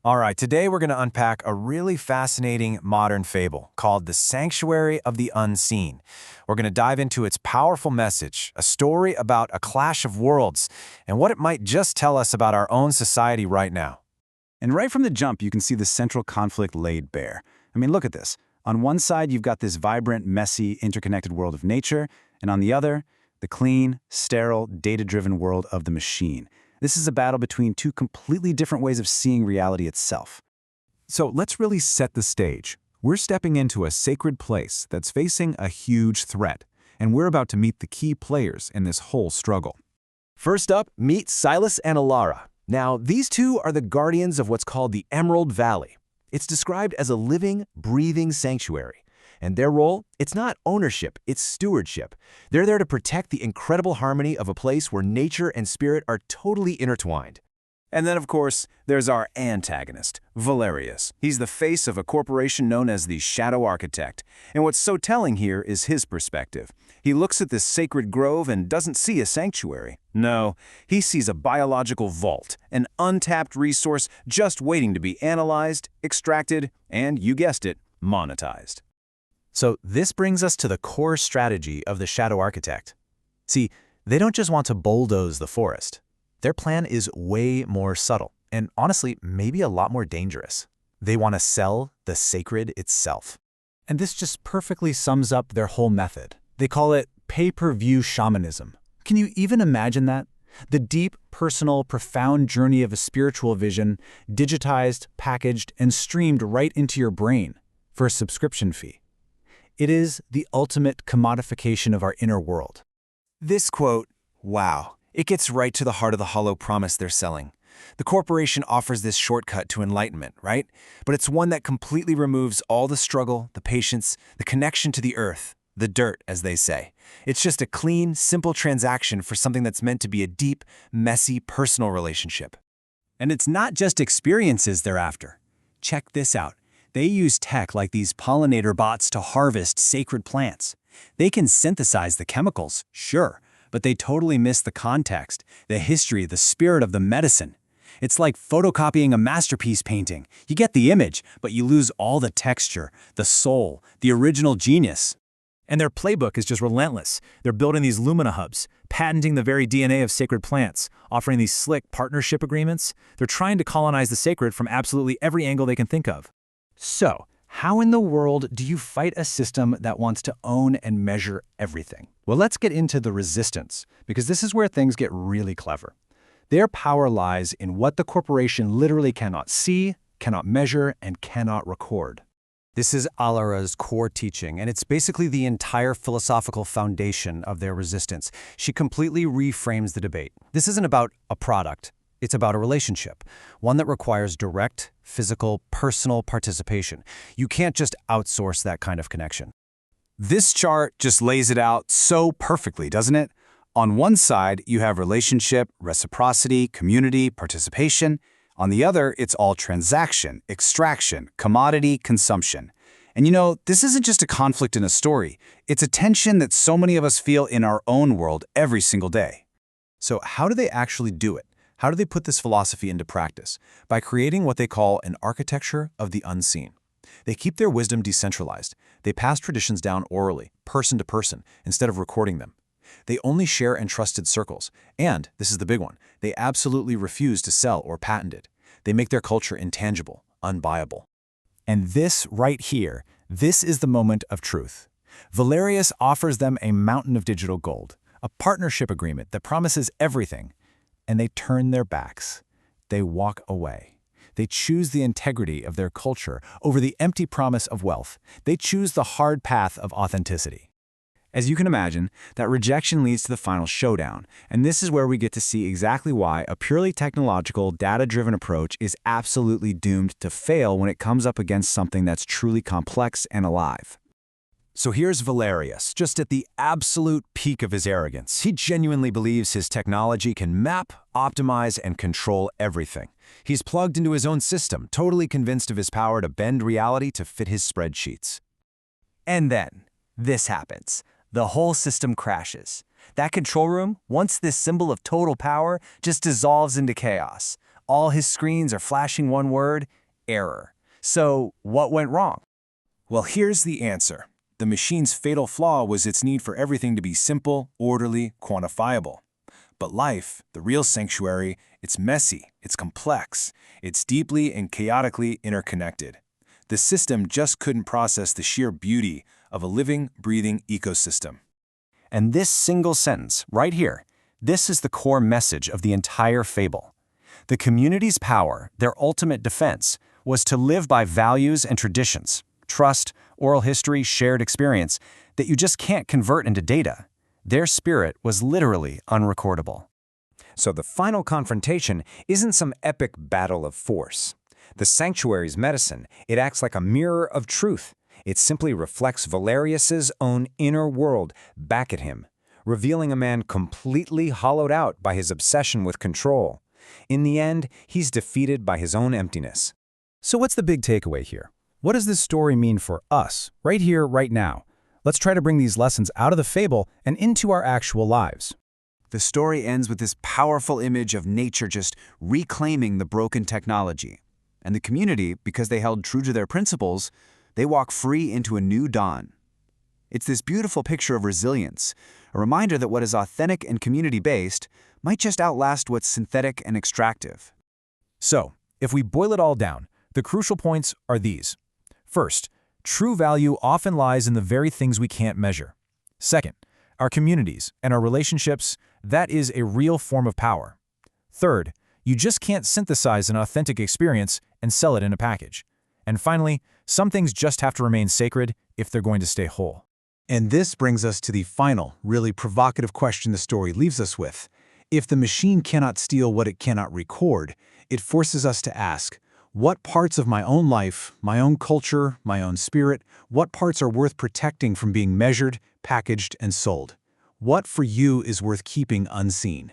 All right, today we're going to unpack a really fascinating modern fable called The Sanctuary of the Unseen. We're going to dive into its powerful message, a story about a clash of worlds, and what it might just tell us about our own society right now. And right from the jump, you can see the central conflict laid bare. I mean, look at this. On one side, you've got this vibrant, messy, interconnected world of nature, and on the other, the clean, sterile, data-driven world of the machine. This is a battle between two completely different ways of seeing reality itself. So let's really set the stage. We're stepping into a sacred place that's facing a huge threat, and we're about to meet the key players in this whole struggle. First up, meet Silas and Alara. Now, these two are the guardians of what's called the Emerald Valley. It's described as a living, breathing sanctuary. And their role, it's not ownership, it's stewardship. They're there to protect the incredible harmony of a place where nature and spirit are totally intertwined. And then, of course, there's our antagonist, Valerius. He's the face of a corporation known as the Shadow Architect. And what's so telling here is his perspective. He looks at this sacred grove and doesn't see a sanctuary. No, he sees a biological vault, an untapped resource just waiting to be analyzed, extracted, and, you guessed it, monetized. So this brings us to the core strategy of the Shadow Architect. See, they don't just want to bulldoze the forest. Their plan is way more subtle, and honestly, maybe a lot more dangerous. They want to sell the sacred itself. And this just perfectly sums up their whole method. They call it pay-per-view shamanism. Can you even imagine that? The deep, personal, profound journey of a spiritual vision, digitized, packaged, and streamed right into your brain for a subscription fee. It is the ultimate commodification of our inner world. This quote, wow, it gets right to the heart of the hollow promise they're selling. The corporation offers this shortcut to enlightenment, right? But it's one that completely removes all the struggle, the patience, the connection to the earth, the dirt, as they say. It's just a clean, simple transaction for something that's meant to be a deep, messy, personal relationship. And it's not just experiences they're after. Check this out. They use tech like these pollinator bots to harvest sacred plants. They can synthesize the chemicals, sure, but they totally miss the context, the history, the spirit of the medicine. It's like photocopying a masterpiece painting. You get the image, but you lose all the texture, the soul, the original genius. And their playbook is just relentless. They're building these Lumina hubs, patenting the very DNA of sacred plants, offering these slick partnership agreements. They're trying to colonize the sacred from absolutely every angle they can think of. So, how in the world do you fight a system that wants to own and measure everything? Well, let's get into the resistance, because this is where things get really clever. Their power lies in what the corporation literally cannot see, cannot measure, and cannot record. This is Alara's core teaching, and it's basically the entire philosophical foundation of their resistance. She completely reframes the debate. This isn't about a product. It's about a relationship, one that requires direct, physical, personal participation. You can't just outsource that kind of connection. This chart just lays it out so perfectly, doesn't it? On one side, you have relationship, reciprocity, community, participation. On the other, it's all transaction, extraction, commodity, consumption. And you know, this isn't just a conflict in a story. It's a tension that so many of us feel in our own world every single day. So how do they actually do it? How do they put this philosophy into practice? By creating what they call an architecture of the unseen. They keep their wisdom decentralized. They pass traditions down orally, person to person, instead of recording them. They only share entrusted circles. And, this is the big one, they absolutely refuse to sell or patent it. They make their culture intangible, unbuyable. And this right here, this is the moment of truth. Valerius offers them a mountain of digital gold, a partnership agreement that promises everything. And they turn their backs. They walk away. They choose the integrity of their culture over the empty promise of wealth. They choose the hard path of authenticity. As you can imagine, that rejection leads to the final showdown, and this is where we get to see exactly why a purely technological, data-driven approach is absolutely doomed to fail when it comes up against something that's truly complex and alive. So here's Valerius, just at the absolute peak of his arrogance. He genuinely believes his technology can map, optimize, and control everything. He's plugged into his own system, totally convinced of his power to bend reality to fit his spreadsheets. And then, this happens. The whole system crashes. That control room, once this symbol of total power, just dissolves into chaos. All his screens are flashing one word: error. So, what went wrong? Well, here's the answer. The machine's fatal flaw was its need for everything to be simple, orderly, quantifiable. But life, the real sanctuary, it's messy, it's complex, it's deeply and chaotically interconnected. The system just couldn't process the sheer beauty of a living, breathing ecosystem. And this single sentence, right here, this is the core message of the entire fable. The community's power, their ultimate defense, was to live by values and traditions, trust, oral history, shared experience, that you just can't convert into data. Their spirit was literally unrecordable. So the final confrontation isn't some epic battle of force. The sanctuary's medicine, it acts like a mirror of truth. It simply reflects Valerius's own inner world back at him, revealing a man completely hollowed out by his obsession with control. In the end, he's defeated by his own emptiness. So what's the big takeaway here? What does this story mean for us, right here, right now? Let's try to bring these lessons out of the fable and into our actual lives. The story ends with this powerful image of nature just reclaiming the broken technology. And the community, because they held true to their principles, they walk free into a new dawn. It's this beautiful picture of resilience, a reminder that what is authentic and community-based might just outlast what's synthetic and extractive. So, if we boil it all down, the crucial points are these. First, true value often lies in the very things we can't measure. Second, our communities and our relationships, that is a real form of power. Third, you just can't synthesize an authentic experience and sell it in a package. And finally, some things just have to remain sacred if they're going to stay whole. And this brings us to the final, really provocative question the story leaves us with. If the machine cannot steal what it cannot record, it forces us to ask, what parts of my own life, my own culture, my own spirit, what parts are worth protecting from being measured, packaged, and sold? What for you is worth keeping unseen?